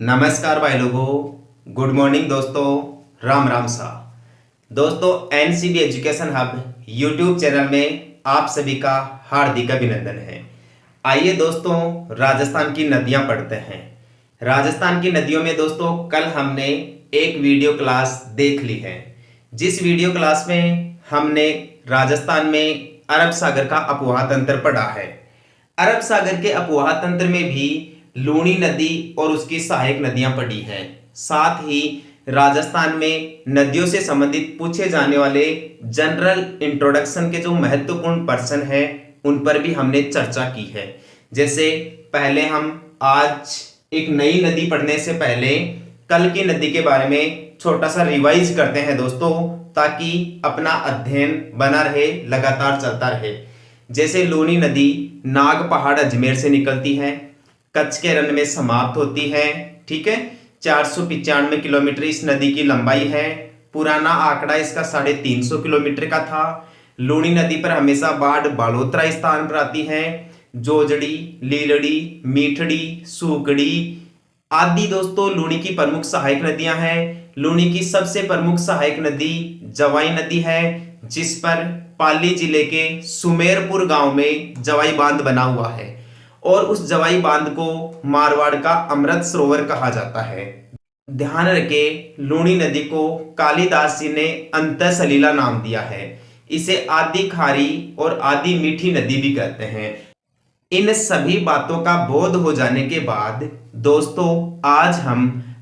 नमस्कार भाई लोगों, गुड मॉर्निंग दोस्तों, राम राम सा। दोस्तों, NCB education hub YouTube channel में आप सभी का हार्दिक अभिनंदन है। आइए दोस्तों, राजस्थान की नदियां पढ़ते हैं। राजस्थान की नदियों में दोस्तों कल हमने एक वीडियो क्लास देख ली है, जिस वीडियो क्लास में हमने राजस्थान में अरब सागर का अपवाह तंत्र पढ़ा है। अरब सागर के अपवाह तंत्र में भी लूणी नदी और उसकी सहायक नदियां पड़ी हैं। साथ ही राजस्थान में नदियों से संबंधित पूछे जाने वाले जनरल इंट्रोडक्शन के जो महत्वपूर्ण पर्सन हैं उन पर भी हमने चर्चा की है। जैसे पहले हम आज एक नई नदी पढ़ने से पहले कल की नदी के बारे में छोटा सा रिवाइज करते हैं दोस्तों, ताकि अपना अध्ययन बना रहे, लगातार चलता रहे। जैसे लूणी नदी नाग पहाड़ अजमेर से निकलती है, कच्छ के रण में समाप्त होती है। ठीक है, 495 किलोमीटर इस नदी की लंबाई है। पुराना आंकड़ा इसका 350 किलोमीटर का था। लूणी नदी पर हमेशा बाढ़ बालोतरा स्थान पर आती है। जोजड़ी, लीलड़ी, मीठड़ी, सूगड़ी आदि दोस्तों लूणी की प्रमुख सहायक नदियां हैं। लूणी की सबसे प्रमुख सहायक नदी जवाई नदी है, जिस पर पाली जिले के सुमेरपुर गांव में जवाई बांध बना हुआ है और उस जवाई बांध को मारवाड़ का अमृत सरोवर कहा जाता है। ध्यान रखें, लूणी नदी को कालिदास जी ने अंत सलीला नाम दिया है। इसे आदि खारी और आदि मीठी नदी भी कहते हैं। इन सभी बातों का बोध हो जाने के बाद दोस्तों आज हम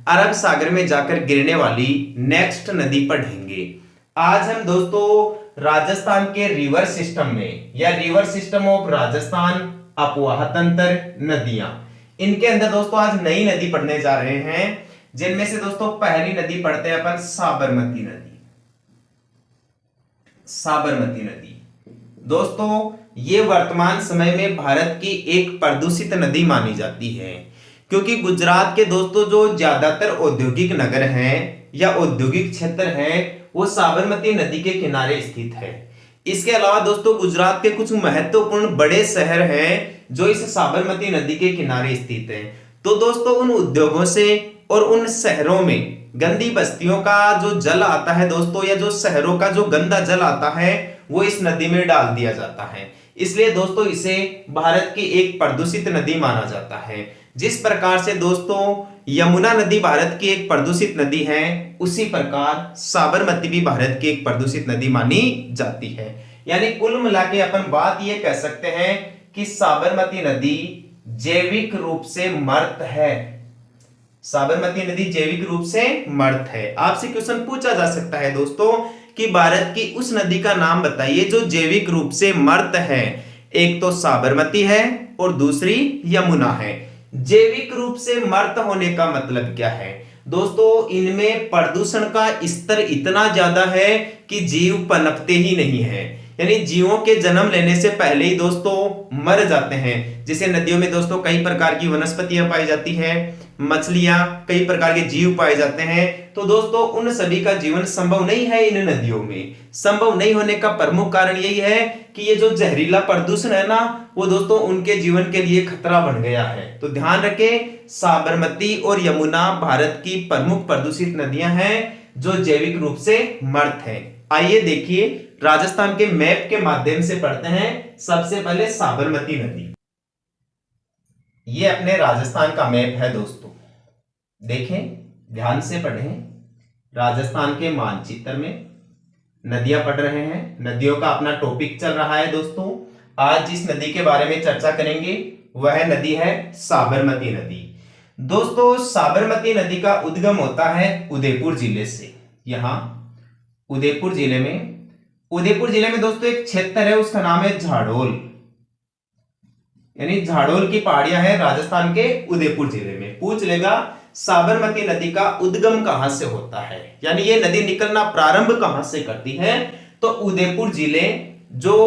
अरब सागर में जाकर गिरने वाली नेक्स्ट नदी पढ़ेंगे। आज हम दोस्तों राजस्थान के रिवर सिस्टम में या रिवर सिस्टम ऑफ राजस्थान अपवाह तंत्र नदियां, इनके अंदर दोस्तों आज नई नदी पढ़ने जा रहे हैं, जिनमें से दोस्तों पहली नदी पढ़ते हैं अपन साबरमती नदी। साबरमती नदी दोस्तों ये वर्तमान समय में भारत की एक प्रदूषित नदी मानी जाती है, क्योंकि गुजरात के दोस्तों जो ज्यादातर औद्योगिक नगर हैं या औद्योगिक क्षेत्र हैं वो साबरमती नदी के किनारे स्थित है। इसके अलावा दोस्तों गुजरात के कुछ महत्वपूर्ण बड़े शहर हैं जो इस साबरमती नदी के किनारे स्थित हैं। तो दोस्तों उन उद्योगों से और उन शहरों में गंदी बस्तियों का जो जल आता है दोस्तों, या जो शहरों का जो गंदा जल आता है वो इस नदी में डाल दिया जाता है। इसलिए दोस्तों इसे भारत की एक प्रदूषित नदी माना जाता है। जिस प्रकार से दोस्तों यमुना नदी भारत की एक प्रदूषित नदी है, उसी प्रकार साबरमती भी भारत की एक प्रदूषित नदी मानी जाती है। यानी कुल मिला के अपन बात ये कह सकते हैं कि साबरमती नदी जैविक रूप से मृत है। साबरमती नदी जैविक रूप से मृत है। आपसे क्वेश्चन पूछा जा सकता है दोस्तों कि भारत की उस नदी का नाम बताइए जो जैविक रूप से मृत है। एक तो साबरमती है और दूसरी यमुना है। जैविक रूप से मृत होने का मतलब क्या है दोस्तों? इनमें प्रदूषण का स्तर इतना ज्यादा है कि जीव पनपते ही नहीं है, यानी जीवों के जन्म लेने से पहले ही दोस्तों मर जाते हैं। जैसे नदियों में दोस्तों कई प्रकार की वनस्पतियां पाई जाती है, मछलियां, कई प्रकार के जीव पाए जाते हैं। तो दोस्तों उन सभी का जीवन संभव नहीं है इन नदियों में। संभव नहीं होने का प्रमुख कारण यही है कि ये जो जहरीला प्रदूषण है ना, वो दोस्तों उनके जीवन के लिए खतरा बन गया है। तो ध्यान रखें, साबरमती और यमुना भारत की प्रमुख प्रदूषित नदियां हैं जो जैविक रूप से मृत हैं। आइए देखिए, राजस्थान के मैप के माध्यम से पढ़ते हैं। सबसे पहले साबरमती नदी, ये अपने राजस्थान का मैप है दोस्तों, देखें ध्यान से पढ़ें। राजस्थान के मानचित्र में नदियां पढ़ रहे हैं, नदियों का अपना टॉपिक चल रहा है दोस्तों। आज जिस नदी के बारे में चर्चा करेंगे वह नदी है साबरमती नदी। दोस्तों साबरमती नदी का उद्गम होता है उदयपुर जिले से। यहां उदयपुर जिले में दोस्तों एक क्षेत्र है, उसका नाम है झाडोल, यानी झाडोल की पहाड़ियां हैं राजस्थान के उदयपुर जिले में। पूछ लेगा साबरमती नदी का उद्गम कहां से होता है, यानी ये नदी निकलना प्रारंभ कहां से करती है? तो उदयपुर जिले जो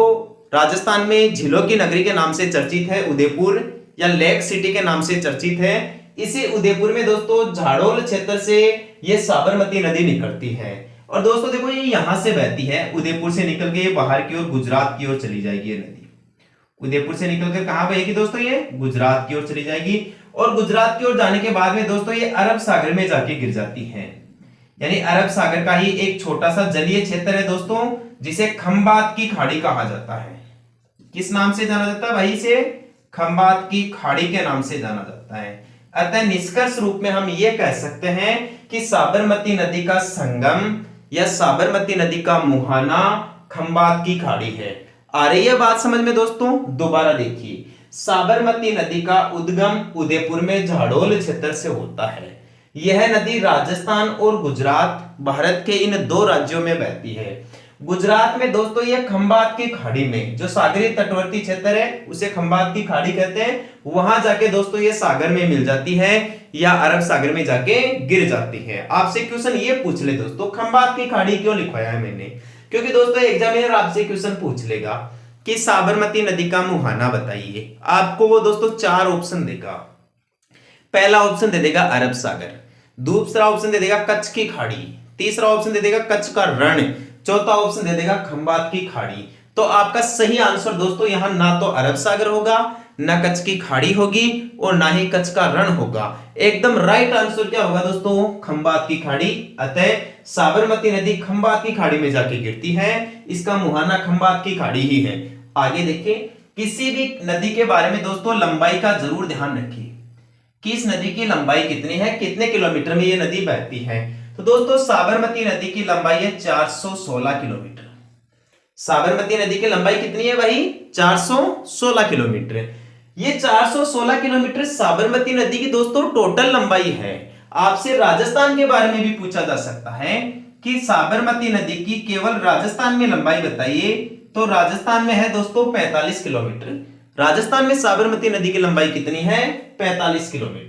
राजस्थान में झीलों की नगरी के नाम से चर्चित है, उदयपुर या लेक सिटी के नाम से चर्चित है, इसी उदयपुर में दोस्तों झाडोल क्षेत्र से ये साबरमती नदी निकलती है। और दोस्तों देखो ये यहां से बहती है, उदयपुर से निकल के बाहर की ओर गुजरात की ओर चली जाएगी ये नदी। उदयपुर से निकलकर कहां बहेगी दोस्तों? ये गुजरात की ओर चली जाएगी। और गुजरात की ओर जाने के बाद में दोस्तों ये अरब सागर में जाके गिर जाती है। यानी अरब सागर का ही एक छोटा सा जलीय क्षेत्र है दोस्तों, जिसे खंबात की खाड़ी कहा जाता है। किस नाम से जाना जाता है भाई? इसे खंबात की खाड़ी के नाम से जाना जाता है। अतः निष्कर्ष रूप में हम ये कह सकते हैं कि साबरमती नदी का संगम या साबरमती नदी का मुहाना खंबात की खाड़ी है। आ रही है बात समझ में दोस्तों? दोबारा देखिए, साबरमती नदी का उद्गम उदयपुर में झाड़ोल क्षेत्र से होता है। यह नदी राजस्थान और गुजरात भारत के इन दो राज्यों में बहती है। गुजरात में दोस्तों यह खंबात की खाड़ी में, जो सागरीय तटवर्ती क्षेत्र है उसे खंबात की खाड़ी कहते हैं, वहां जाके दोस्तों ये सागर में मिल जाती है या अरब सागर में जाके गिर जाती है। आपसे क्वेश्चन ये पूछ ले दोस्तों, खंबात की खाड़ी क्यों लिखवाया है मैंने? क्योंकि दोस्तों एग्जामिनर आपसे क्वेश्चन पूछ लेगा कि साबरमती नदी का मुहाना बताइए। आपको वो दोस्तों 4 ऑप्शन देगा। पहला ऑप्शन दे देगा अरब सागर, दूसरा ऑप्शन दे देगा कच्छ की खाड़ी, तीसरा ऑप्शन दे देगा कच्छ का रण, चौथा ऑप्शन दे देगा खंबात की खाड़ी। तो आपका सही आंसर दोस्तों यहां ना तो अरब सागर होगा, ना कच्छ की खाड़ी होगी और ना ही कच्छ का रण होगा। एकदम राइट आंसर क्या होगा दोस्तों? खंबात की खाड़ी। अतः साबरमती नदी खंबात की खाड़ी में जाके गिरती है, इसका मुहाना खंबात की खाड़ी ही है। आगे देखिए, किसी भी नदी के बारे में दोस्तों लंबाई का जरूर ध्यान रखिए कि इस नदी की लंबाई कितनी है, कितने किलोमीटर में ये नदी बहती है। तो दोस्तों साबरमती नदी की लंबाई है 416 किलोमीटर। साबरमती नदी की लंबाई कितनी है भाई? 416 किलोमीटर। ये 416 किलोमीटर साबरमती नदी की दोस्तों टोटल लंबाई है। आपसे राजस्थान के बारे में भी पूछा जा सकता है कि साबरमती नदी की केवल राजस्थान में लंबाई बताइए, तो राजस्थान में है दोस्तों 45 किलोमीटर। राजस्थान में साबरमती नदी की लंबाई कितनी है? 45 किलोमीटर।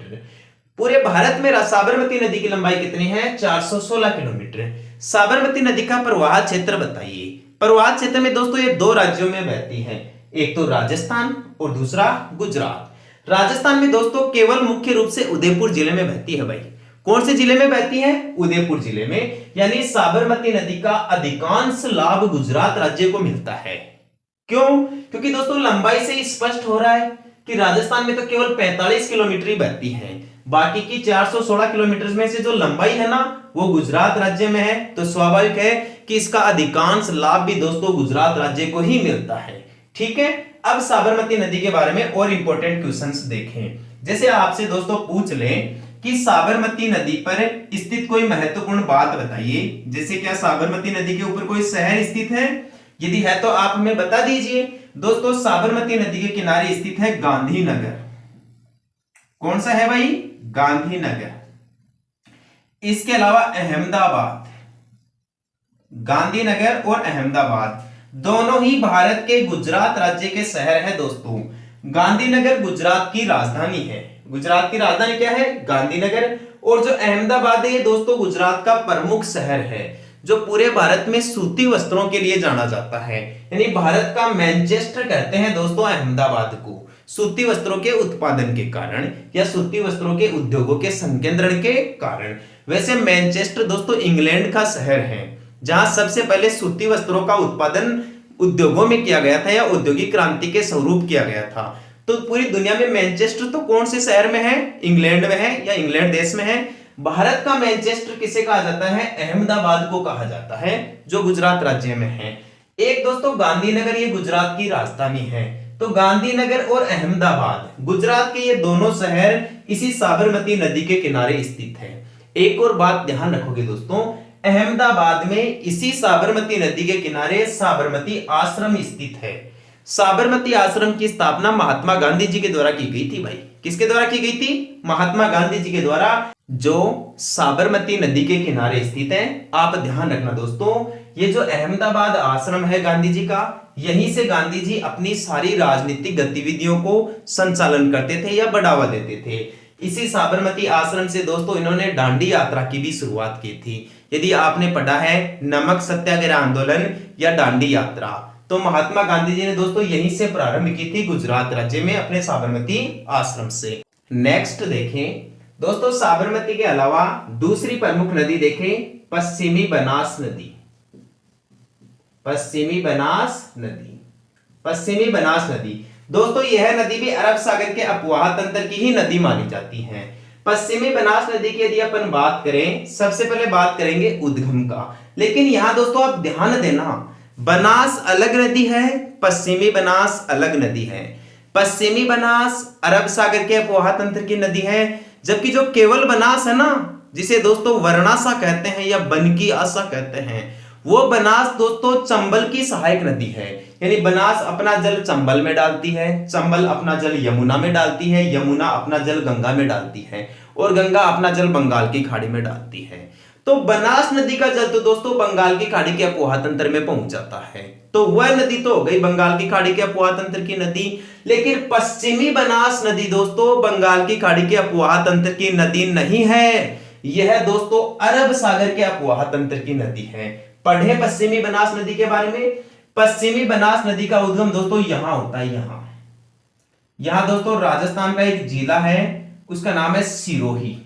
पूरे भारत में साबरमती नदी की लंबाई कितनी है? 416 किलोमीटर। साबरमती नदी का प्रवाह क्षेत्र बताइए। प्रवाह क्षेत्र में दोस्तों ये 2 राज्यों में बहती है, एक तो राजस्थान और दूसरा गुजरात। राजस्थान में दोस्तों केवल मुख्य रूप से उदयपुर जिले में बहती है भाई। कौन से जिले में बहती है? उदयपुर जिले में। यानी साबरमती नदी का अधिकांश लाभ गुजरात राज्य को मिलता है। क्यों? क्योंकि दोस्तों लंबाई से स्पष्ट हो रहा है कि राजस्थान में तो केवल 45 किलोमीटर ही बहती है, बाकी की 416 किलोमीटर में से जो लंबाई है ना वो गुजरात राज्य में है। तो स्वाभाविक है कि इसका अधिकांश लाभ भी दोस्तों गुजरात राज्य को ही मिलता है। ठीक है, अब साबरमती नदी के बारे में और इंपॉर्टेंट क्वेश्चंस देखें। जैसे आपसे दोस्तों पूछ लें कि साबरमती नदी पर स्थित कोई महत्वपूर्ण बात बताइए, जैसे क्या साबरमती नदी के ऊपर कोई शहर स्थित है? यदि है तो आप हमें बता दीजिए। दोस्तों साबरमती नदी के किनारे स्थित है गांधीनगर। कौन सा है भाई? गांधीनगर। इसके अलावा अहमदाबाद। गांधीनगर और अहमदाबाद दोनों ही भारत के गुजरात राज्य के शहर है दोस्तों। गांधीनगर गुजरात की राजधानी है। गुजरात की राजधानी क्या है? गांधीनगर। और जो अहमदाबाद है ये दोस्तों गुजरात का प्रमुख शहर है, जो पूरे भारत में सूती वस्त्रों के लिए जाना जाता है। यानी भारत का मैनचेस्टर कहते हैं दोस्तों अहमदाबाद को, सूती वस्त्रों के उत्पादन के कारण या सूती वस्त्रों के उद्योगों के संकेंद्रण के कारण। वैसे मैनचेस्टर दोस्तों इंग्लैंड का शहर है, जहां सबसे पहले सूती वस्त्रों का उत्पादन उद्योगों में किया गया था या औद्योगिक क्रांति के स्वरूप किया गया था। तो पूरी दुनिया में मैनचेस्टर तो कौन से शहर में है? इंग्लैंड में है या इंग्लैंड देश में है। भारत का मैनचेस्टर किसे कहा जाता है? अहमदाबाद को कहा जाता है, जो गुजरात राज्य में है। एक दोस्तों गांधीनगर ये गुजरात की राजधानी है। तो गांधीनगर और अहमदाबाद गुजरात के ये दोनों शहर इसी साबरमती नदी के किनारे स्थित है। एक और बात ध्यान रखोगे दोस्तों, अहमदाबाद में इसी साबरमती नदी के किनारे साबरमती आश्रम स्थित है। साबरमती आश्रम की स्थापना महात्मा गांधी जी के द्वारा की गई थी भाई। किसके द्वारा की गई थी? महात्मा गांधी जी के द्वारा, जो साबरमती नदी के किनारे स्थित है। आप ध्यान रखना दोस्तों, ये जो अहमदाबाद आश्रम है गांधी जी का, यहीं से गांधी जी अपनी सारी राजनीतिक गतिविधियों को संचालन करते थे या बढ़ावा देते थे। इसी साबरमती आश्रम से दोस्तों इन्होंने दांडी यात्रा की भी शुरुआत की थी। यदि आपने पढ़ा है नमक सत्याग्रह आंदोलन या दांडी यात्रा, तो महात्मा गांधी जी ने दोस्तों यहीं से प्रारंभ की थी, गुजरात राज्य में अपने साबरमती आश्रम से। नेक्स्ट देखें दोस्तों, साबरमती के अलावा दूसरी प्रमुख नदी देखें, पश्चिमी बनास नदी। पश्चिमी बनास नदी। पश्चिमी बनास नदी दोस्तों यह नदी भी अरब सागर के अपवाह तंत्र की ही नदी मानी जाती है। पश्चिमी बनास नदी की यदि अपन बात करें, सबसे पहले बात करेंगे उद्गम का। लेकिन यहां दोस्तों आप ध्यान देना, बनास अलग नदी है, पश्चिमी बनास अलग नदी है। पश्चिमी बनास अरब सागर के अपवाह तंत्र की नदी है, जबकि जो केवल बनास है ना, जिसे दोस्तों वर्णासा कहते हैं या बनकी आसा कहते हैं, वो बनास दोस्तों चंबल की सहायक नदी है। यानी बनास अपना जल चंबल में डालती है, चंबल अपना जल यमुना में डालती है, यमुना अपना जल गंगा में डालती है, और गंगा अपना जल बंगाल की खाड़ी में डालती है। तो बनास नदी का जल तो दोस्तों बंगाल की खाड़ी के अपवाह तंत्र में पहुंच जाता है। तो वह नदी तो हो गई बंगाल की खाड़ी के अपवाह तंत्र की नदी। लेकिन पश्चिमी बनास नदी दोस्तों बंगाल की खाड़ी के अपवाह तंत्र की नदी नहीं है, यह दोस्तों अरब सागर के अपवाह तंत्र की नदी है। पढ़े पश्चिमी बनास नदी के बारे में। पश्चिमी बनास नदी का उद्गम दोस्तों यहां होता है, यहां दोस्तों राजस्थान का एक जिला है, उसका नाम है सिरोही।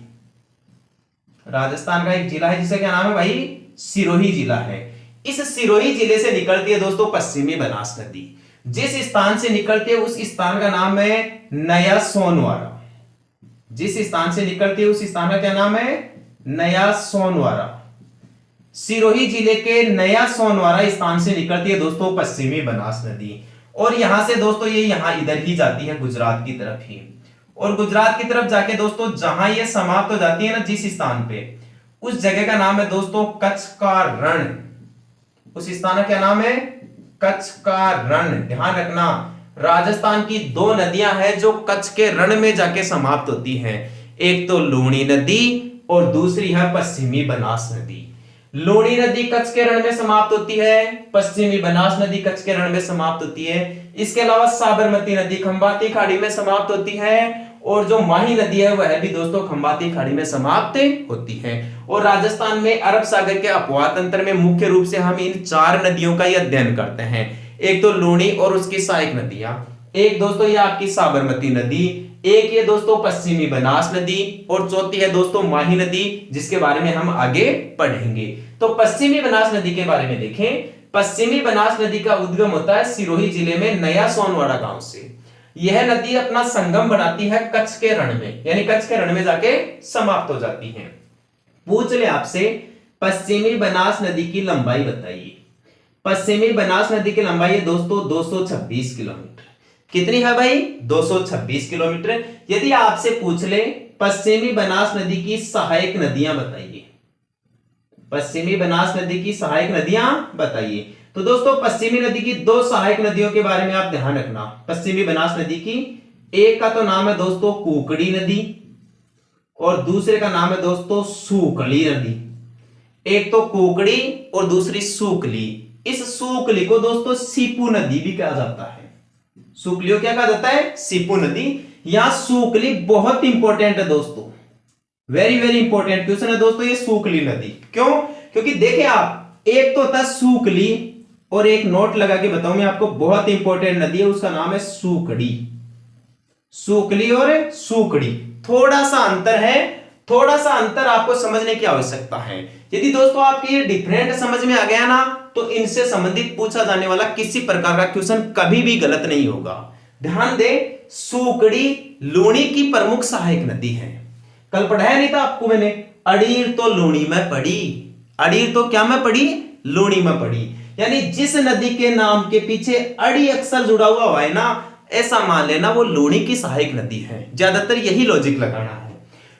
राजस्थान का एक जिला है जिसका क्या नाम है भाई, सिरोही जिला है। इस सिरोही जिले से निकलती है दोस्तों पश्चिमी बनास नदी। जिस स्थान से निकलती है उस स्थान का नाम है नया सोनवारा। जिस स्थान से निकलती है उस स्थान का क्या नाम है, नया सोनवारा। सिरोही जिले के नया सोनवारा स्थान से निकलती है दोस्तों पश्चिमी बनास नदी। और यहां से दोस्तों ये यहां इधर ही जाती है गुजरात की तरफ ही, और गुजरात की तरफ जाके दोस्तों जहां ये समाप्त हो जाती है ना जिस स्थान पे, उस जगह का नाम है दोस्तों कच्छ का रण। उस स्थान का क्या नाम है, कच्छ का रण। ध्यान रखना, राजस्थान की दो नदियां हैं जो कच्छ के रण में जाके समाप्त होती हैं, एक तो लूणी नदी और दूसरी है पश्चिमी बनास नदी। लूणी नदी कच्छ के रण में समाप्त होती है, पश्चिमी बनास नदी कच्छ के रण में समाप्त होती है। इसके अलावा साबरमती नदी खंबाती खाड़ी में समाप्त होती है, और जो माही नदी है वह भी दोस्तों खंबाती खाड़ी में समाप्त होती है। और राजस्थान में अरब सागर के अपवाह तंत्र में मुख्य रूप से हम इन चार नदियों का ही अध्ययन करते हैं। एक तो लूणी और उसकी सहायक नदियां, एक दोस्तों ये आपकी साबरमती नदी, एक ये दोस्तों पश्चिमी बनास नदी, और चौथी है दोस्तों माही नदी, जिसके बारे में हम आगे पढ़ेंगे। तो पश्चिमी बनास नदी के बारे में देखें। पश्चिमी बनास नदी का उद्गम होता है सिरोही जिले में नया सोनवाड़ा गांव से। यह नदी अपना संगम बनाती है कच्छ के रण में, यानी कच्छ के रण में जाके समाप्त हो जाती है। पूछ ले आपसे, पश्चिमी बनास नदी की लंबाई बताइए। पश्चिमी बनास नदी की लंबाई है दोस्तों 226 किलोमीटर। कितनी है भाई, 226 किलोमीटर। यदि आपसे पूछ ले पश्चिमी बनास नदी की सहायक नदियां बताइए, पश्चिमी बनास नदी की सहायक नदियां बताइए, तो दोस्तों पश्चिमी नदी की दो सहायक नदियों के बारे में आप ध्यान रखना। पश्चिमी बनास नदी की एक का तो नाम है दोस्तों कुकड़ी नदी, और दूसरे का नाम है दोस्तों सूकली नदी। एक तो कुकड़ी और दूसरी सूकली। इस सूकली को दोस्तों सीपू नदी भी कहा जाता है। सूकली को क्या कहा जाता है, सीपू नदी। यहां सूकली बहुत इंपॉर्टेंट है दोस्तों, वेरी वेरी इंपॉर्टेंट क्वेश्चन है दोस्तों ये सूकली नदी। क्यों, क्योंकि देखें आप, एक तो होता है सूकली, और एक नोट लगा के बताऊं मैं आपको, बहुत इंपॉर्टेंट नदी है, उसका नाम है सूकड़ी। सूकली और सूकड़ी थोड़ा सा अंतर है, थोड़ा सा अंतर आपको समझने की आवश्यकता है। यदि दोस्तों आपके ये डिफरेंट समझ में आ गया ना, तो इनसे संबंधित पूछा जाने वाला किसी प्रकार का क्वेश्चन कभी भी गलत नहीं होगा। ध्यान दे, सूकड़ी लूणी की प्रमुख सहायक नदी है। कल पढ़ाया नहीं था आपको मैंने, अड़ीर तो लूणी में पड़ी, अड़ीर तो क्या में पड़ी, लूणी में पड़ी। यानी जिस नदी के नाम के पीछे अड़ी अक्षर जुड़ा हुआ है ना, ऐसा मान लेना वो लूणी की सहायक नदी है। ज्यादातर यही लॉजिक लगाना है।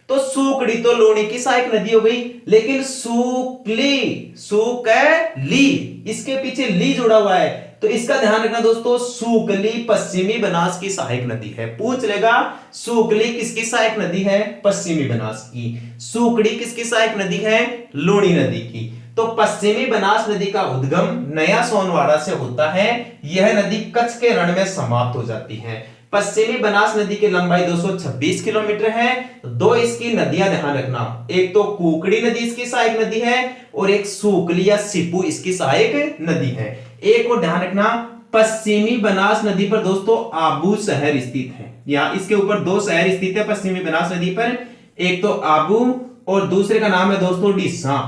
तो सूकड़ी तो लूणी की सहायक नदी हो गई, लेकिन सूकली, सूकली, इसके पीछे ली जुड़ा हुआ है, तो इसका ध्यान रखना दोस्तों, सूकली पश्चिमी बनास की सहायक नदी है। पूछ लेगा सूकली किसकी सहायक नदी है, पश्चिमी बनास की। सूकड़ी किसकी सहायक नदी है, लूणी नदी की। तो पश्चिमी बनास नदी का उद्गम नया सोनवाड़ा से होता है। यह नदी कच्छ के रण में समाप्त हो जाती है। पश्चिमी बनास नदी की लंबाई 226 किलोमीटर है। दो इसकी नदियां ध्यान रखना, एक तो कुकड़ी नदी इसकी सहायक नदी है, और एक सूकली या सीपू इसकी सहायक नदी है। एक को ध्यान रखना, पश्चिमी बनास नदी पर दोस्तों आबू शहर स्थित है। यहाँ इसके ऊपर दो शहर स्थित है पश्चिमी बनास नदी पर, एक तो आबू और दूसरे का नाम है दोस्तों डिस्सा।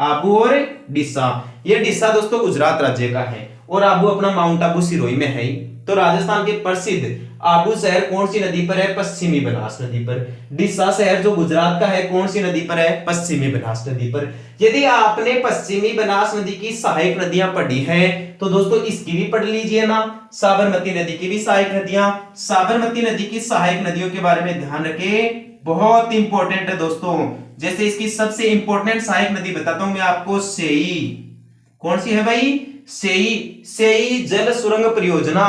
आबू और डिस्सा, ये डिस्सा दोस्तों गुजरात राज्य का है, और आबू अपना माउंट आबू सिरोही में है। तो राजस्थान के प्रसिद्ध आबू शहर कौन सी नदी पर है? पश्चिमी बनास नदी पर। डिसा शहर जो गुजरात का है कौन सी नदी पर है? पश्चिमी बनास नदी पर। यदि आपने पश्चिमी बनास नदी की सहायक नदियां पढ़ी है तो दोस्तों इसकी भी पढ़ लीजिए ना, साबरमती नदी की भी सहायक नदियां। साबरमती नदी की सहायक नदियों के बारे में ध्यान रखें, बहुत इंपॉर्टेंट है दोस्तों। जैसे इसकी सबसे इंपॉर्टेंट सहायक नदी बताता हूं मैं आपको, सेई। कौन सी है भाई? सेई। सेई जल सुरंग परियोजना।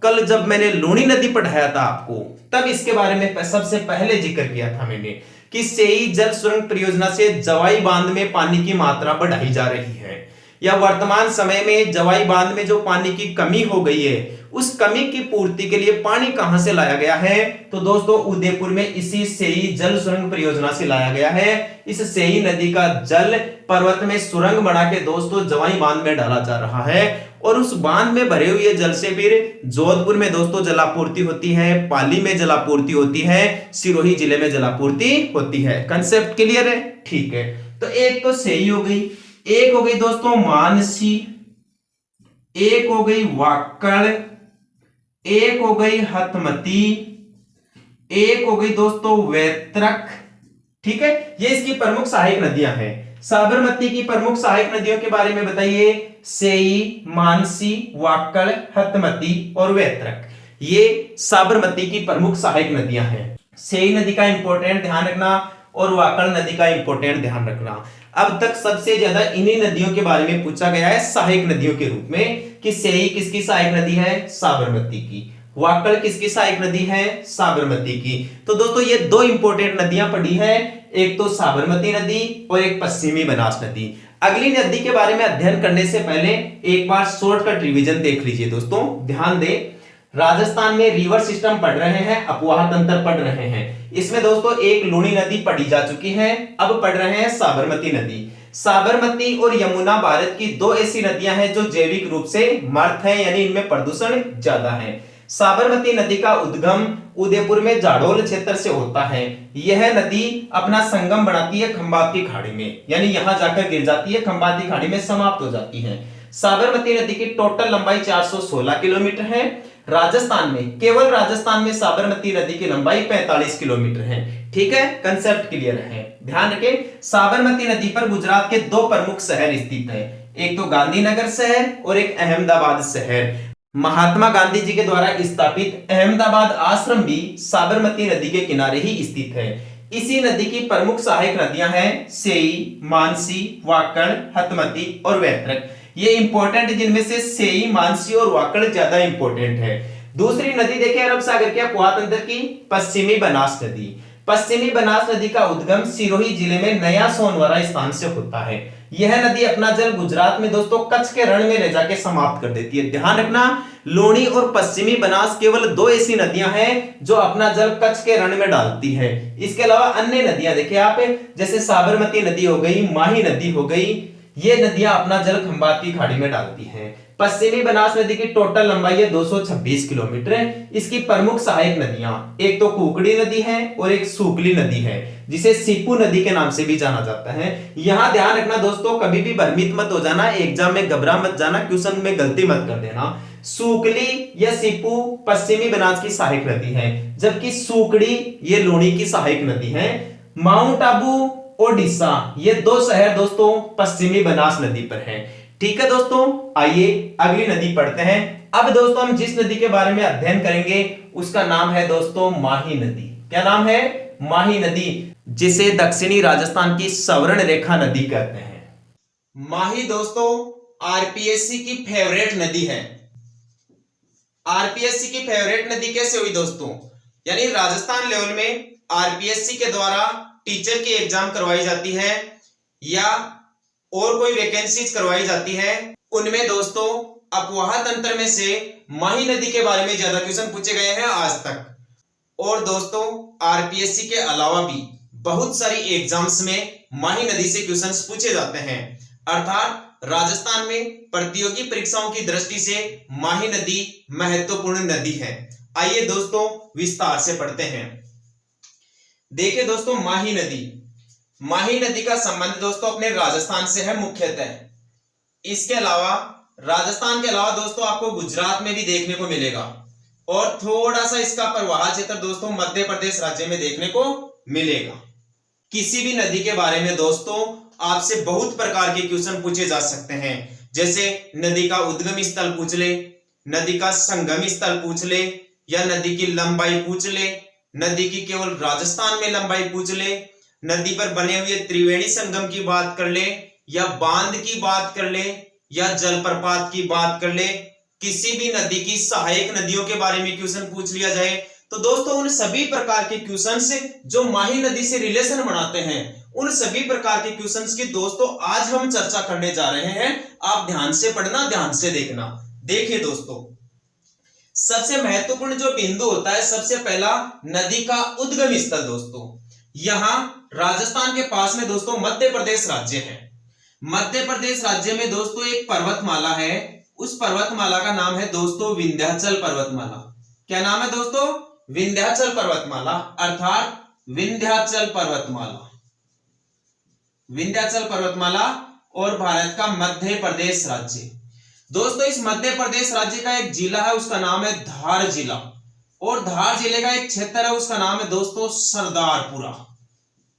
कल जब मैंने लूणी नदी पढ़ाया था आपको तब इसके बारे में सबसे पहले जिक्र किया था मैंने कि सेई जल सुरंग परियोजना से जवाई बांध में पानी की मात्रा बढ़ाई जा रही है, या वर्तमान समय में जवाई बांध में जो पानी की कमी हो गई है उस कमी की पूर्ति के लिए पानी कहां से लाया गया है? तो दोस्तों उदयपुर में इसी सेई जल सुरंग परियोजना से लाया गया है। इस सेई नदी का जल पर्वत में सुरंग बना के दोस्तों जवाई बांध में डाला जा रहा है और उस बांध में भरे हुए जल से फिर जोधपुर में दोस्तों जलापूर्ति होती है, पाली में जलापूर्ति होती है, सिरोही जिले में जलापूर्ति होती है। कंसेप्ट क्लियर है? ठीक है। तो एक तो सेई हो गई, एक हो गई दोस्तों मानसी, एक हो गई वाकड़, एक हो गई हतमती, एक हो गई दोस्तों वैतरक। ठीक है, ये इसकी प्रमुख सहायक नदियां हैं। साबरमती की प्रमुख सहायक नदियों के बारे में बताइए। सेई, मानसी, वाकड़, हतमती और वैतरक, ये साबरमती की प्रमुख सहायक नदियां हैं। सेई नदी का इंपॉर्टेंट ध्यान रखना और वाकड़ नदी का इंपॉर्टेंट ध्यान रखना। अब तक सबसे ज्यादा इन्हीं नदियों के बारे में पूछा गया है सहायक नदियों के रूप में कि सेई किसकी सहायक नदी है? साबरमती की। वाकड़ किसकी सहायक नदी है? साबरमती की। तो दोस्तों ये दो इंपॉर्टेंट नदियां पड़ी है, एक तो साबरमती नदी और एक पश्चिमी बनास नदी। अगली नदी के बारे में अध्ययन करने से पहले एक बार शॉर्टकट रिवीजन देख लीजिए दोस्तों, ध्यान दें। राजस्थान में रिवर सिस्टम पढ़ रहे हैं, अपवाह तंत्र पढ़ रहे हैं। इसमें दोस्तों एक लूणी नदी पढ़ी जा चुकी है, अब पढ़ रहे हैं साबरमती नदी। साबरमती और यमुना भारत की दो ऐसी नदियां हैं जो जैविक रूप से मर्त हैं, यानी इनमें प्रदूषण ज्यादा है। साबरमती नदी का उद्गम उदयपुर में जाडोल क्षेत्र से होता है। यह नदी अपना संगम बनाती है खंबात की खाड़ी में, यानी यहां जाकर गिर जाती है, खंबात की खाड़ी में समाप्त हो जाती है। साबरमती नदी की टोटल लंबाई 416 किलोमीटर है। राजस्थान में, केवल राजस्थान में साबरमती नदी की लंबाई 45 किलोमीटर है। ठीक है, कंसेप्ट क्लियर है? ध्यान रखें, साबरमती नदी पर गुजरात के दो प्रमुख शहर स्थित हैं, एक तो गांधीनगर शहर और एक अहमदाबाद शहर। महात्मा गांधी जी के द्वारा स्थापित अहमदाबाद आश्रम भी साबरमती नदी के किनारे ही स्थित है। इसी नदी की प्रमुख सहायक नदियां हैं सेई, मानसी, वाकड़, हतमती और वैतरक। ये इंपॉर्टेंट, जिनमें से सेई, मानसी और वाकड़ ज्यादा इंपॉर्टेंट है। दूसरी नदी देखिए अरब सागर के अपवाह तंत्र की, पश्चिमी बनास नदी। पश्चिमी बनास नदी का उद्गम सिरोही जिले में नया सोनवरा स्थान से होता है। यह नदी अपना जल गुजरात में दोस्तों कच्छ के रण में ले जाके समाप्त कर देती है। ध्यान रखना, लूणी और पश्चिमी बनास केवल दो ऐसी नदियां हैं जो अपना जल कच्छ के रण में डालती है। इसके अलावा अन्य नदियां देखिए आप, जैसे साबरमती नदी हो गई, माही नदी हो गई, ये नदियां अपना जल खंबात की खाड़ी में डालती हैं। पश्चिमी बनास नदी की टोटल लंबाई है 226 किलोमीटर है। इसकी प्रमुख सहायक नदियां एक तो कुकड़ी नदी है और एक सूकली नदी है, जिसे सीपू नदी के नाम से भी जाना जाता है। यहां ध्यान रखना दोस्तों, कभी भी भ्रमित मत हो जाना, एग्जाम में घबरा मत जाना, क्वेश्चन में गलती मत कर देना। सूकली या सीपू पश्चिमी बनास की सहायक नदी है, जबकि सूकड़ी ये लूणी की सहायक नदी है। माउंट आबू और डिसा ये दो शहर दोस्तों पश्चिमी बनास नदी पर हैं। ठीक है दोस्तों, आइए अगली नदी पढ़ते हैं। अब दोस्तों हम जिस नदी के बारे में अध्ययन करेंगे उसका नाम है दोस्तों माही नदी। क्या नाम है? माही नदी, जिसे दक्षिणी राजस्थान की सवर्ण रेखा नदी कहते हैं। माही दोस्तों आरपीएससी की फेवरेट नदी है। आरपीएससी की फेवरेट नदी कैसे हुई दोस्तों? यानी राजस्थान लेवल में आरपीएससी के द्वारा टीचर की एग्जाम करवाई जाती है या और कोई वैकेंसीज करवाई जाती है, उनमें दोस्तों अपवाह तंत्र में से माही नदी के बारे में ज्यादा क्वेश्चन पूछे गए हैं आज तक। और दोस्तों आरपीएससी के अलावा भी बहुत सारी एग्जाम्स में माही नदी से क्वेश्चंस पूछे जाते हैं। अर्थात राजस्थान में प्रतियोगी परीक्षाओं की दृष्टि से माही नदी महत्वपूर्ण नदी है। आइए दोस्तों विस्तार से पढ़ते हैं। देखिए दोस्तों, माही नदी का संबंध दोस्तों अपने राजस्थान से है मुख्यतः। इसके अलावा राजस्थान के अलावा दोस्तों आपको गुजरात में भी देखने को मिलेगा। और थोड़ा सा इसका प्रवाह क्षेत्र दोस्तों मध्य प्रदेश राज्य में देखने को मिलेगा। किसी भी नदी के बारे में दोस्तों आपसे बहुत प्रकार के क्वेश्चन पूछे जा सकते हैं, जैसे नदी का उद्गम स्थल पूछ ले, नदी का संगम स्थल पूछ ले, या नदी की लंबाई पूछ ले, नदी की केवल राजस्थान में लंबाई पूछ ले, नदी पर बने हुए त्रिवेणी संगम की बात कर ले, या बांध की बात कर ले, या जलप्रपात की बात कर ले। किसी भी नदी की सहायक नदियों के बारे में क्वेश्चन पूछ लिया जाए तो दोस्तों उन सभी प्रकार के क्वेश्चन से जो माही नदी से रिलेशन बनाते हैं, उन सभी प्रकार के क्वेश्चंस की दोस्तों आज हम चर्चा करने जा रहे हैं। आप ध्यान से पढ़ना, ध्यान से देखना। देखिए दोस्तों, सबसे महत्वपूर्ण जो बिंदु होता है, सबसे पहला नदी का उद्गम स्थल। दोस्तों यहां राजस्थान के पास में दोस्तों मध्य प्रदेश राज्य है। मध्य प्रदेश राज्य में दोस्तों एक पर्वतमाला है, उस पर्वतमाला का नाम है दोस्तों विंध्याचल पर्वतमाला। क्या नाम है दोस्तों? विंध्याचल पर्वतमाला, अर्थात विंध्याचल पर्वतमाला। विंध्याचल पर्वतमाला और भारत का मध्य प्रदेश राज्य। दोस्तों इस मध्य प्रदेश राज्य का एक जिला है, उसका नाम है धार जिला, और धार जिले का एक क्षेत्र है, उसका नाम है दोस्तों सरदारपुरा।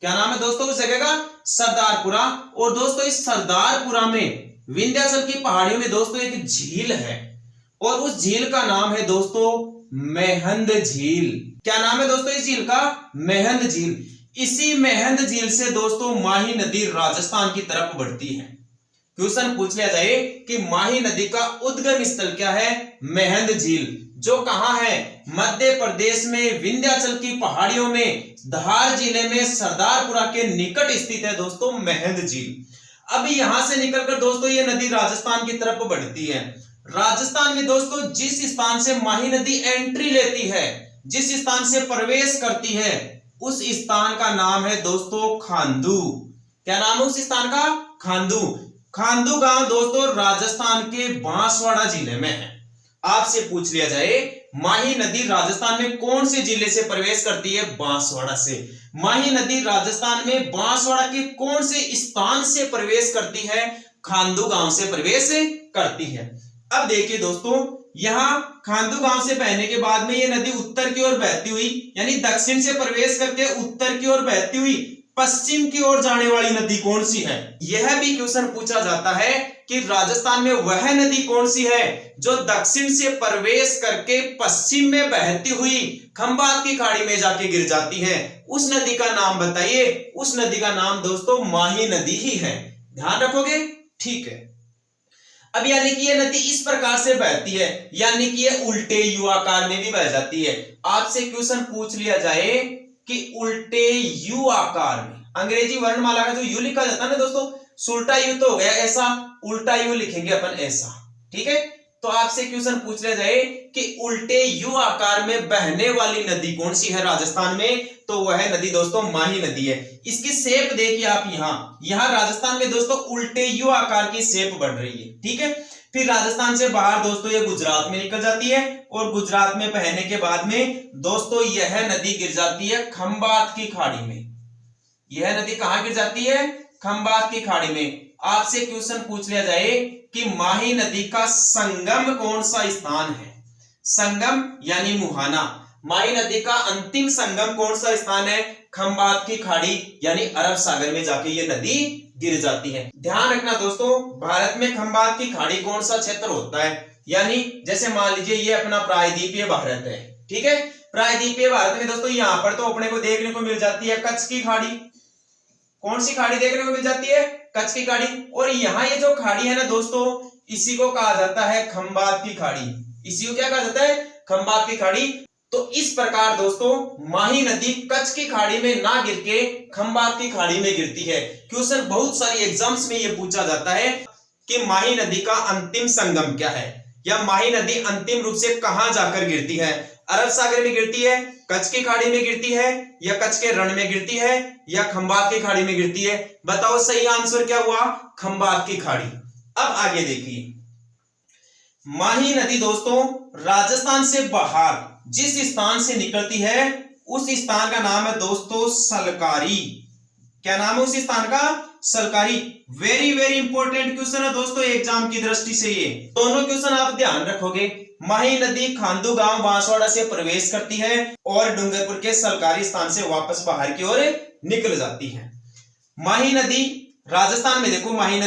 क्या नाम है दोस्तों उस जगह का? सरदारपुरा। और दोस्तों इस सरदारपुरा में विंध्याचल की पहाड़ियों में दोस्तों एक झील है, और उस झील का नाम है दोस्तों मेहंद झील। क्या नाम है दोस्तों इस झील का? मेहंद झील। इसी मेहंद झील से दोस्तों माही नदी राजस्थान की तरफ बढ़ती है। क्वेश्चन पूछ लिया जाए कि माही नदी का उद्गम स्थल क्या है? मेहंद झील, जो कहां है? मध्य प्रदेश में विंध्याचल की पहाड़ियों में धार जिले में सरदारपुरा के निकट स्थित है दोस्तों मेहंद झील। अब यहां से निकलकर दोस्तों ये नदी राजस्थान की तरफ बढ़ती है। राजस्थान में दोस्तों जिस स्थान से माही नदी एंट्री लेती है, जिस स्थान से प्रवेश करती है, उस स्थान का नाम है दोस्तों खांदू। क्या नाम है उस स्थान का? खांदू। खांदू गांव दोस्तों राजस्थान के बांसवाड़ा जिले में है। आपसे पूछ लिया जाए माही नदी राजस्थान में कौन से जिले से प्रवेश करती है? बांसवाड़ा से। माही नदी राजस्थान में बांसवाड़ा के कौन से स्थान से प्रवेश करती है? खांदू गांव से प्रवेश करती है। अब देखिए दोस्तों, यहां खांदू गांव से बहने के बाद में ये नदी उत्तर की ओर बहती हुई, यानी दक्षिण से प्रवेश करके उत्तर की ओर बहती हुई पश्चिम की ओर जाने वाली नदी कौन सी है? यह भी क्वेश्चन पूछा जाता है कि राजस्थान में वह नदी कौन सी है जो दक्षिण से प्रवेश करके पश्चिम में बहती हुई खंभात की खाड़ी में जाके गिर जाती है। उस नदी का नाम बताइए। उस नदी का नाम दोस्तों माही नदी ही है। ध्यान रखोगे? ठीक है। अब यानी कि ये नदी इस प्रकार से बहती है, यानी कि ये उल्टे यू आकार में भी बह जाती है। आपसे क्वेश्चन पूछ लिया जाए कि उल्टे यू आकार में, अंग्रेजी वर्णमाला का जो यू लिखा जाता है ना दोस्तों, उल्टा यू तो हो गया ऐसा, उल्टा यू लिखेंगे अपन ऐसा। ठीक है, तो आपसे क्वेश्चन पूछ लिया जाए कि उल्टे यू आकार में बहने वाली नदी कौन सी है राजस्थान में, तो वह नदी दोस्तों माही नदी है। इसकी शेप देखिए आप, यहां राजस्थान में दोस्तों उल्टे यू आकार की शेप बढ़ रही है। ठीक है, फिर राजस्थान से बाहर दोस्तों ये गुजरात में निकल जाती है, और गुजरात में बहने के बाद में दोस्तों यह नदी गिर जाती है खंभात की खाड़ी में। यह नदी कहां गिर जाती है? खंभात की खाड़ी में। आपसे क्वेश्चन पूछ लिया जाए कि माही नदी का संगम कौन सा स्थान है? संगम यानी मुहाना। माही नदी का अंतिम संगम कौन सा स्थान है? खंभात की खाड़ी यानी अरब सागर में जाके ये नदी गिर जाती है। ध्यान रखना दोस्तों, भारत में खंभात की खाड़ी कौन सा क्षेत्र होता है? यानी जैसे मान लीजिए ये अपना प्रायद्वीपीय भारत है। ठीक है, प्रायद्वीपीय भारत में दोस्तों यहां पर तो अपने को देखने को मिल जाती है कच्छ की खाड़ी। कौन सी खाड़ी देखने को मिल जाती है? कच्छ की खाड़ी। और यहाँ ये जो खाड़ी है ना दोस्तों, इसी को कहा जाता है खंभात की खाड़ी। इसी को क्या कहा जाता है? खंभात की खाड़ी। तो इस प्रकार दोस्तों माही नदी कच्छ की खाड़ी में ना गिर के खंभात की खाड़ी में गिरती है। क्वेश्चन बहुत सारी एग्जाम्स में ये पूछा जाता है कि माही नदी का अंतिम संगम क्या है, या माही नदी अंतिम रूप से कहां जाकर गिरती है? अरब सागर में गिरती है, कच्छ की खाड़ी में गिरती है, या कच्छ के रण में गिरती है, या खंभात की खाड़ी में गिरती है? बताओ सही आंसर क्या हुआ? खंभात की खाड़ी। अब आगे देखिए, माही नदी दोस्तों राजस्थान से बाहर जिस स्थान से निकलती है उस स्थान का नाम है दोस्तों सलकारी। क्या नाम है उस स्थान का? सलकारी। वेरी वेरी इंपॉर्टेंट क्वेश्चन है दोस्तों एग्जाम की दृष्टि से। ये दोनों क्वेश्चन आप ध्यान रखोगे। माही नदी खांडू गांव बांसवाड़ा से प्रवेश करती है और डूंगरपुर के सरकारी स्थान से वापस बाहर की ओर निकल जाती है। माही नदी राजस्थान में, देखो माही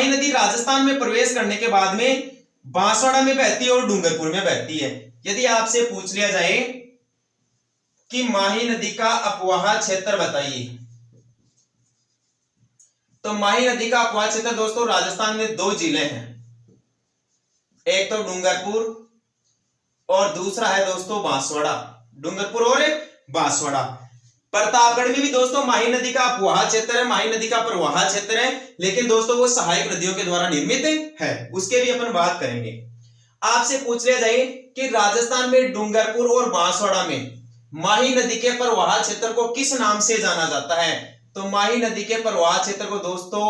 नदी राजस्थान में प्रवेश करने के बाद में बांसवाड़ा में बहती है और डूंगरपुर में बहती है। यदि आपसे पूछ लिया जाए कि माही नदी का अपवाह क्षेत्र बताइए, तो माही नदी का अपवाह क्षेत्र दोस्तों राजस्थान में 2 जिले हैं, एक तो डूंगरपुर और दूसरा है दोस्तों बांसवाड़ा। डूंगरपुर और बांसवाड़ा। प्रतापगढ़ में भी दोस्तों माही नदी का अपवाह क्षेत्र है, माही नदी का प्रवाह क्षेत्र है, लेकिन दोस्तों वो सहायक नदियों के द्वारा निर्मित है, उसके भी अपन बात करेंगे। आपसे पूछ लिया जाए कि राजस्थान में डूंगरपुर और बांसवाड़ा में माही नदी के प्रवाह क्षेत्र को किस नाम से जाना जाता है, तो माही नदी के प्रवाह क्षेत्र को दोस्तों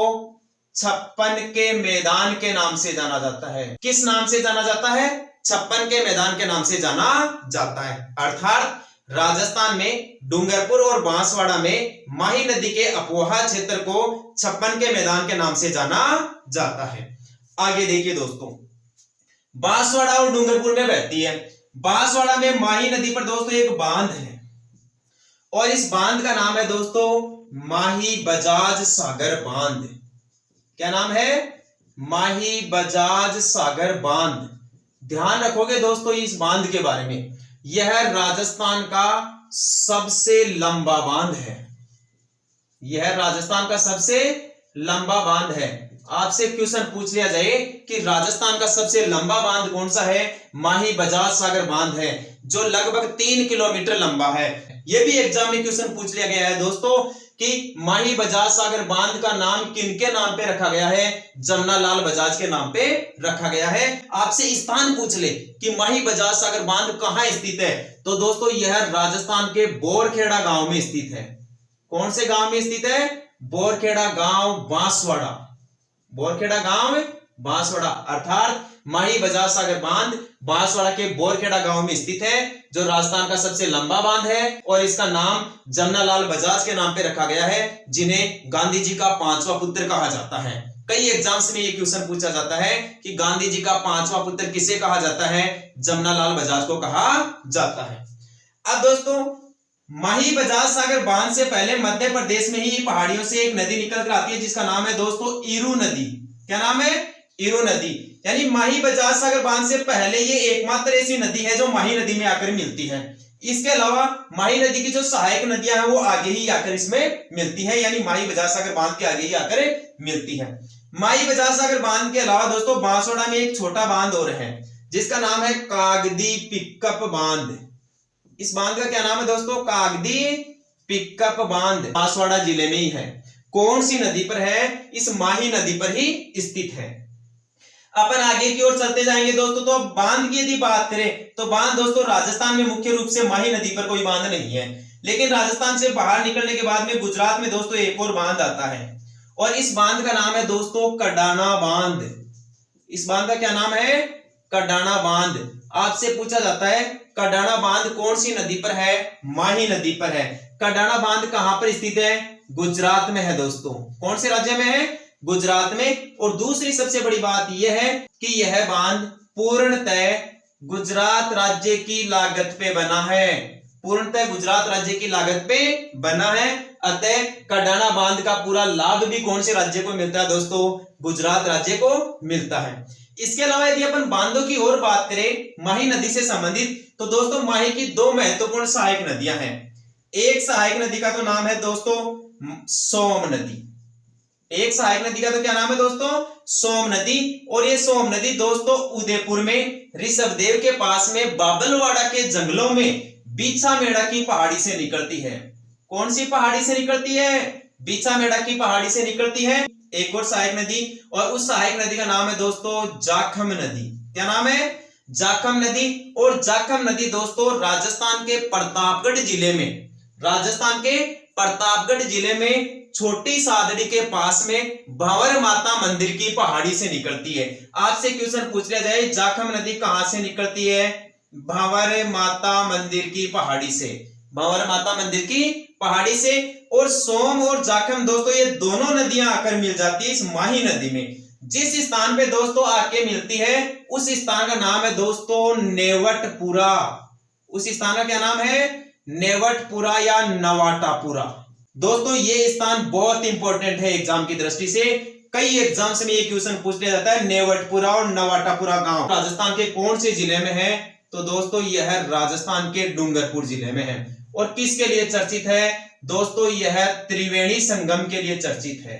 छप्पन के मैदान के नाम से जाना जाता है। किस नाम से जाना जाता है? छप्पन के मैदान के नाम से जाना जाता है। अर्थात राजस्थान में डूंगरपुर और बांसवाड़ा में माही नदी के अपवाह क्षेत्र को छप्पन के मैदान के नाम से जाना जाता है। आगे देखिए दोस्तों, बांसवाड़ा और डूंगरपुर में बहती है। बांसवाड़ा में माही नदी पर दोस्तों एक बांध है और इस बांध का नाम है दोस्तों माही बजाज सागर बांध। क्या नाम है? माही बजाज सागर बांध। ध्यान रखोगे दोस्तों इस बांध के बारे में, यह राजस्थान का सबसे लंबा बांध है। यह राजस्थान का सबसे लंबा बांध है। आपसे क्वेश्चन पूछ लिया जाए कि राजस्थान का सबसे लंबा बांध कौन सा है, माही बजाज सागर बांध है, जो लगभग 3 किलोमीटर लंबा है। यह भी एग्जाम में क्वेश्चन पूछ लिया गया है दोस्तों कि माही बजाज सागर बांध का नाम किनके नाम पे रखा गया है, जमनालाल बजाज के नाम पे रखा गया है। आपसे स्थान पूछ ले कि माही बजाज सागर बांध कहां स्थित है, तो दोस्तों यह राजस्थान के बोरखेड़ा गांव में स्थित है। कौन से गांव में स्थित है? बोरखेड़ा गांव बांसवाड़ा। बोरखेड़ा गांव बांसवाड़ा। अर्थात माही बजाज सागर बांध बांसवाड़ा के बोरखेड़ा गांव में स्थित है, जो राजस्थान का सबसे लंबा बांध है और इसका नाम जमनालाल बजाज के नाम पे रखा गया है, जिन्हें गांधी जी का 5वां पुत्र कहा जाता है। कई एग्जाम्स में ये क्वेश्चन पूछा जाता है कि गांधी जी का 5वां पुत्र किसे कहा जाता है? जमनालाल बजाज को कहा जाता है। अब दोस्तों माही बजाज सागर बांध से पहले मध्य प्रदेश में ही पहाड़ियों से एक नदी निकल कर आती है, जिसका नाम है दोस्तों ईरू नदी। क्या नाम है? ईरू नदी। यानी माही बजाज सागर बांध से पहले ये एकमात्र ऐसी नदी है जो माही नदी में आकर मिलती है। इसके अलावा माही नदी की जो सहायक नदियां हैं वो आगे ही आकर इसमें मिलती है, यानी माही बजाज सागर बांध के आगे ही आकर मिलती है। माही बजाज सागर बांध के अलावा दोस्तों बांसवाड़ा में एक छोटा बांध और है, जिसका नाम है कागदी पिकअप बांध। इस बांध का क्या नाम है दोस्तों? कागदी पिकअप बांध। बांसवाड़ा जिले में ही है। कौन सी नदी पर है? इस माही नदी पर ही स्थित है। अपन आगे की ओर चलते जाएंगे दोस्तों। तो बांध की यदि बात करें तो बांध दोस्तों राजस्थान में मुख्य रूप से माही नदी पर कोई बांध नहीं है, लेकिन राजस्थान से बाहर निकलने के बाद में गुजरात में दोस्तों एक और बांध आता है और इस बांध का नाम है दोस्तों कडाना बांध। इस बांध का क्या नाम है? कडाना बांध। आपसे पूछा जाता है कडाना बांध कौन सी नदी पर है? माही नदी पर है। कडाना बांध कहां पर स्थित है? गुजरात में है दोस्तों। कौन से राज्य में है? गुजरात में। और दूसरी सबसे बड़ी बात यह है कि यह बांध पूर्णतः गुजरात राज्य की लागत पे बना है। पूर्णतः गुजरात राज्य की लागत पे बना है। अतः कडाना बांध का पूरा लाभ भी कौन से राज्य को मिलता है दोस्तों? गुजरात राज्य को मिलता है। इसके अलावा यदि अपन बांधों की और बात करें माही नदी से संबंधित, तो दोस्तों माही की 2 महत्वपूर्ण सहायक नदियां हैं। एक सहायक नदी का तो नाम है दोस्तों सोम नदी। एक सहायक नदी का तो क्या नाम है दोस्तों? सोम नदी। और ये सोम नदी दोस्तों उदयपुर में ऋषभदेव के पास में बाबलवाड़ा के जंगलों में बीछामेड़ा की पहाड़ी से निकलती है। कौन सी पहाड़ी से निकलती है? बीछामेड़ा की पहाड़ी से निकलती है एक और सहायक नदी, और उस सहायक नदी का नाम है दोस्तों जाखम नदी। क्या नाम है? जाखम नदी। और जाखम नदी दोस्तों राजस्थान के प्रतापगढ़ जिले में छोटी सादड़ी के पास में भंवर माता मंदिर की पहाड़ी से निकलती है। आपसे क्वेश्चन पूछ लिया जाए जाखम नदी कहां से निकलती है? भंवर माता मंदिर की पहाड़ी से। भंवर माता मंदिर की पहाड़ी से। और सोम और जाखम दोस्तों ये दोनों नदियां आकर मिल जाती है इस माही नदी में। जिस स्थान पे दोस्तों आके मिलती है उस स्थान का नाम है दोस्तों नेवटपुरा। उस स्थान का क्या नाम है? नेवटपुरा या नवाटापुरा। दोस्तों ये स्थान बहुत इंपॉर्टेंट है एग्जाम की दृष्टि से। कई एग्जाम्स में ये क्वेश्चन पूछ लिया जाता है, नेवटपुरा और नवाटापुरा गांव राजस्थान के कौन से जिले में है? तो दोस्तों यह राजस्थान के डूंगरपुर जिले में है। और किसके लिए चर्चित है? दोस्तों यह त्रिवेणी संगम के लिए चर्चित है।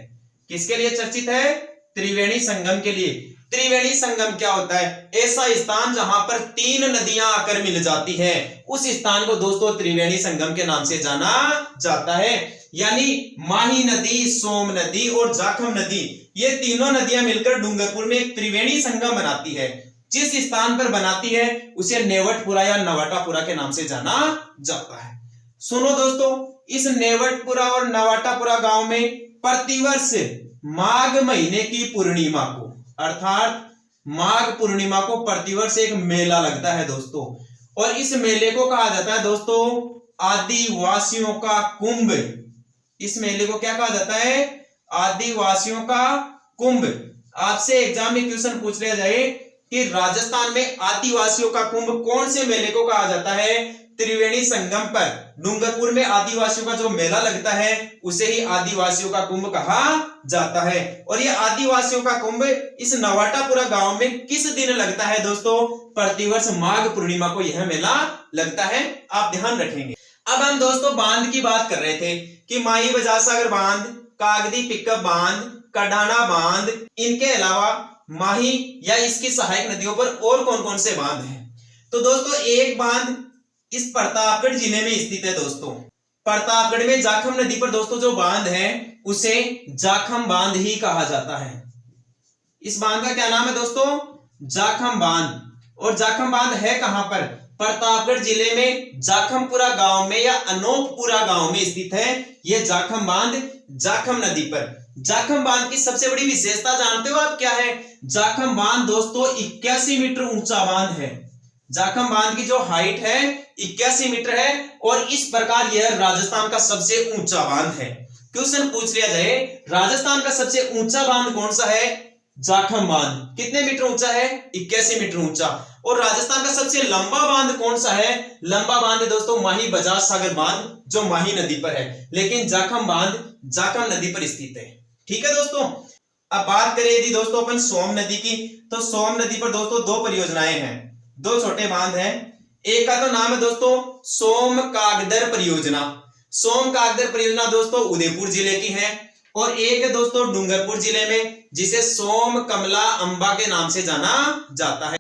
किसके लिए चर्चित है? त्रिवेणी संगम के लिए। त्रिवेणी संगम क्या होता है? ऐसा स्थान जहां पर तीन नदियां आकर मिल जाती है, उस स्थान को दोस्तों त्रिवेणी संगम के नाम से जाना जाता है। यानी माही नदी, सोम नदी और जाखम नदी, ये तीनों नदियां मिलकर डूंगरपुर में एक त्रिवेणी संगम बनाती है। जिस स्थान पर बनाती है उसे नेवटपुरा या नवाटापुरा के नाम से जाना जाता है। सुनो दोस्तों, इस नेवटपुरा और नवाटापुरा गांव में प्रतिवर्ष माघ महीने की पूर्णिमा को, अर्थात माघ पूर्णिमा को प्रतिवर्ष एक मेला लगता है दोस्तों। और इस मेले को कहा जाता है दोस्तों आदिवासियों का कुंभ। इस मेले को क्या कहा जाता है? आदिवासियों का कुंभ। आपसे एग्जाम में क्वेश्चन पूछ लिया जाए कि राजस्थान में आदिवासियों का कुंभ कौन से मेले को कहा जाता है? त्रिवेणी संगम पर डूंगरपुर में आदिवासियों का जो मेला लगता है उसे ही आदिवासियों का कुंभ कहा जाता है। और ये आदिवासियों का कुंभ इस नवाटापुरा गांव में किस दिन लगता है दोस्तों? प्रतिवर्ष माघ पूर्णिमा को यह मेला लगता है, आप ध्यान रखेंगे। अब हम दोस्तों बांध की बात कर रहे थे कि माही बजाज सागर बांध, कागदी पिकअप बांध, कडाना बांध, इनके अलावा माही या इसकी सहायक नदियों पर और कौन कौन से बांध हैं? तो दोस्तों एक बांध इस प्रतापगढ़ जिले में स्थित है दोस्तों। प्रतापगढ़ में जाखम नदी पर दोस्तों जो बांध है उसे जाखम बांध ही कहा जाता है। इस बांध का क्या नाम है दोस्तों? जाखम बांध। और जाखम बांध है कहां पर? प्रतापगढ़ जिले में जाखमपुरा गांव में या अनोखपुरा गांव में स्थित है यह जाखम बांध, जाखम नदी पर। जाखम बांध की सबसे बड़ी विशेषता जानते हो आप क्या है? जाखम बांध दोस्तों 81 मीटर ऊंचा बांध है। जाखम बांध की जो हाइट है 81 मीटर है और इस प्रकार यह राजस्थान का सबसे ऊंचा बांध है। क्वेश्चन पूछ लिया जाए राजस्थान का सबसे ऊंचा बांध कौन सा है? जाखम बांध। कितने मीटर ऊंचा है? 81 मीटर ऊंचा। और राजस्थान का सबसे लंबा बांध कौन सा है? लंबा बांध है दोस्तों माही बजाज सागर बांध जो माही नदी पर है, लेकिन जाखम बांध जाखम नदी पर स्थित है। ठीक है दोस्तों। अब बात करें यदि दोस्तों अपन सोम नदी की, तो सोम नदी पर दोस्तों दो परियोजनाएं हैं, दो छोटे बांध हैं। एक का तो नाम है दोस्तों सोम कागदर परियोजना। सोम कागदर परियोजना दोस्तों उदयपुर जिले की है। और एक है दोस्तों डूंगरपुर जिले में जिसे सोम कमला अंबा के नाम से जाना जाता है।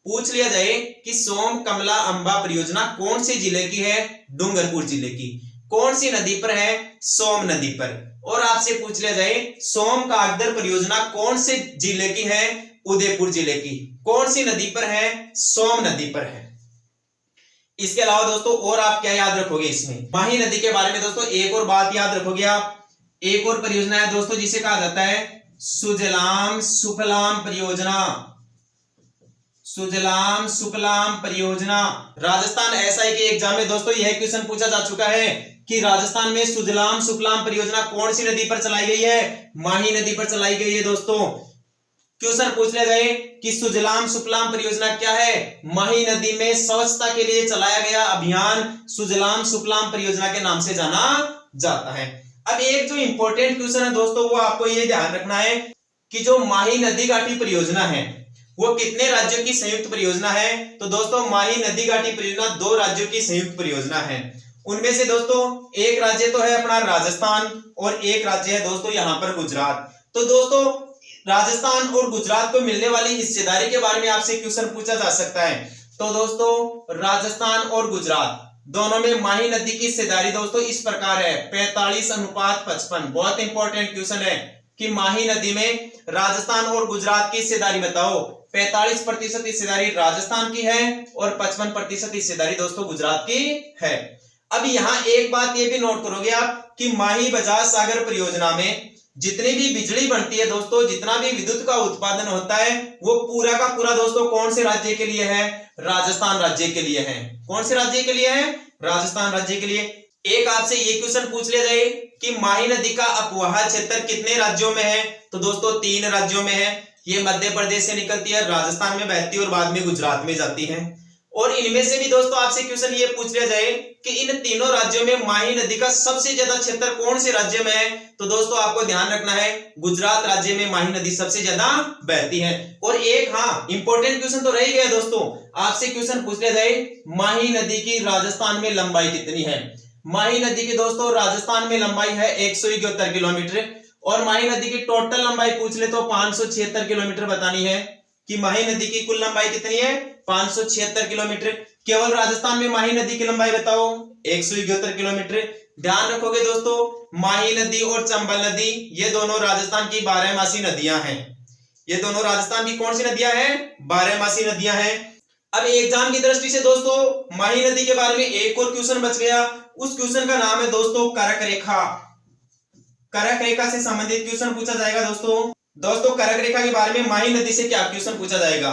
पूछ लिया जाए कि सोम कमला अंबा परियोजना कौन से जिले की है? डूंगरपुर जिले की। कौन सी नदी पर है? सोम नदी पर। और आपसे पूछ लिया जाए सोम कागदर परियोजना कौन से जिले की है? उदयपुर जिले की। कौन सी नदी पर है? सोम नदी पर है। इसके अलावा दोस्तों और आप क्या याद रखोगे इसमें? माही नदी के बारे में दोस्तों एक और बात याद रखोगे आप। एक और परियोजना है दोस्तों जिसे कहा जाता है सुजलाम सुफलाम परियोजना। सुजलाम सुफलाम परियोजना। राजस्थान एसआई के एग्जाम में दोस्तों यह क्वेश्चन पूछा जा चुका है कि राजस्थान में सुजलाम सुफलाम परियोजना कौन सी नदी पर चलाई गई है? माही नदी पर चलाई गई है दोस्तों। क्वेश्चन पूछ लिया जाए कि सुजलाम सुफलाम परियोजना क्या है? माही नदी में स्वच्छता के लिए चलाया गया अभियान सुजलाम सुफलाम परियोजना के नाम से जाना जाता है। अब एक जो इंपॉर्टेंट क्वेश्चन है दोस्तों वो आपको ये ध्यान रखना है कि जो माही नदी घाटी परियोजना है वो कितने राज्यों की संयुक्त परियोजना है? तो दोस्तों माही नदी घाटी परियोजना 2 राज्यों की संयुक्त परियोजना है। उनमें से दोस्तों एक राज्य तो है अपना राजस्थान और एक राज्य है दोस्तों यहाँ पर गुजरात। तो दोस्तों राजस्थान और गुजरात को मिलने वाली हिस्सेदारी के बारे में आपसे क्वेश्चन पूछा जा सकता है। तो दोस्तों राजस्थान और गुजरात दोनों में माही नदी की हिस्सेदारी दोस्तों इस प्रकार है 45:55। बहुत इंपॉर्टेंट क्वेश्चन है कि माही नदी में राजस्थान और गुजरात की हिस्सेदारी बताओ। 45% हिस्सेदारी राजस्थान की है और 55% हिस्सेदारी दोस्तों गुजरात की है। अब यहाँ एक बात ये भी नोट करोगे आप कि माही बजाज सागर परियोजना में जितनी भी बिजली बनती है दोस्तों, जितना भी विद्युत का उत्पादन होता है वो पूरा का पूरा दोस्तों कौन से राज्य के लिए है? राजस्थान राज्य के लिए है। कौन से राज्य के लिए है? राजस्थान राज्य के लिए। एक आपसे ये क्वेश्चन पूछ लिया जाए कि माही नदी का अपवाह क्षेत्र कितने राज्यों में है? तो दोस्तों 3 राज्यों में है। ये मध्य प्रदेश से निकलती है, राजस्थान में बहती है और बाद में गुजरात में जाती है। और इनमें से भी दोस्तों आपसे क्वेश्चन ये पूछ लिया जाए कि इन तीनों राज्यों में माही नदी का सबसे ज्यादा क्षेत्र कौन से राज्य में है, तो दोस्तों आपको ध्यान रखना है गुजरात राज्य में माही नदी सबसे ज्यादा बहती है। और एक इंपॉर्टेंट क्वेश्चन तो रह गया दोस्तों, आपसे क्वेश्चन पूछ लिया जाए माही नदी की राजस्थान में लंबाई कितनी है। माही नदी की दोस्तों राजस्थान में लंबाई है 171 किलोमीटर, और माही नदी की टोटल लंबाई पूछ ले तो 576 किलोमीटर बतानी है कि माही नदी की कुल लंबाई कितनी है, 576 किलोमीटर। केवल राजस्थान में माही नदी की लंबाई बताओ 171 किलोमीटर। ध्यान रखोगे दोस्तों, माही नदी और चंबल नदी ये दोनों राजस्थान की 12मासी नदियां हैं। ये दोनों राजस्थान की कौन सी नदियां हैं, 12मासी नदियां हैं। अब एग्जाम की दृष्टि से दोस्तों माही नदी के बारे में एक और क्वेश्चन बच गया, उस क्वेश्चन का नाम है दोस्तों करक रेखा। करक रेखा से संबंधित क्वेश्चन पूछा जाएगा दोस्तों करक रेखा के बारे में माही नदी से क्या क्वेश्चन पूछा जाएगा।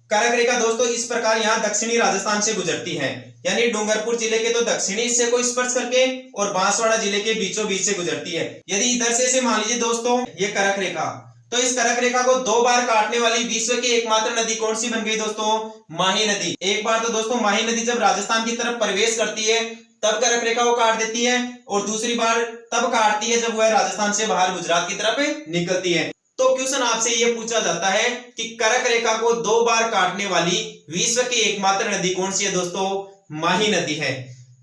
करक रेखा दोस्तों इस प्रकार यहाँ दक्षिणी राजस्थान से गुजरती है, यानी डूंगरपुर जिले के तो दक्षिणी हिस्से को स्पर्श करके और बांसवाड़ा जिले के बीचों बीच से गुजरती है। यदि इधर से मान लीजिए दोस्तों ये करक रेखा, तो इस करक रेखा को 2 बार काटने वाली विश्व की एकमात्र नदी कौन सी बन गई दोस्तों, माही नदी। एक बार तो दोस्तों माही नदी जब राजस्थान की तरफ प्रवेश करती है तब करक रेखा को काट देती है, और दूसरी बार तब काटती है जब वह राजस्थान से बाहर गुजरात की तरफ निकलती है। तो क्वेश्चन आपसे यह पूछा जाता है कि करक रेखा को 2 बार काटने वाली विश्व की एकमात्र नदी कौन सी है दोस्तों, माही नदी है।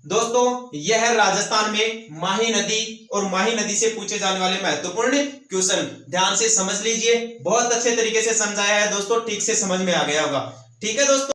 दोस्तों यह राजस्थान में माही नदी और माही नदी से पूछे जाने वाले महत्वपूर्ण क्वेश्चन ध्यान से समझ लीजिए। बहुत अच्छे तरीके से समझाया है दोस्तों, ठीक से समझ में आ गया होगा। ठीक है दोस्तों।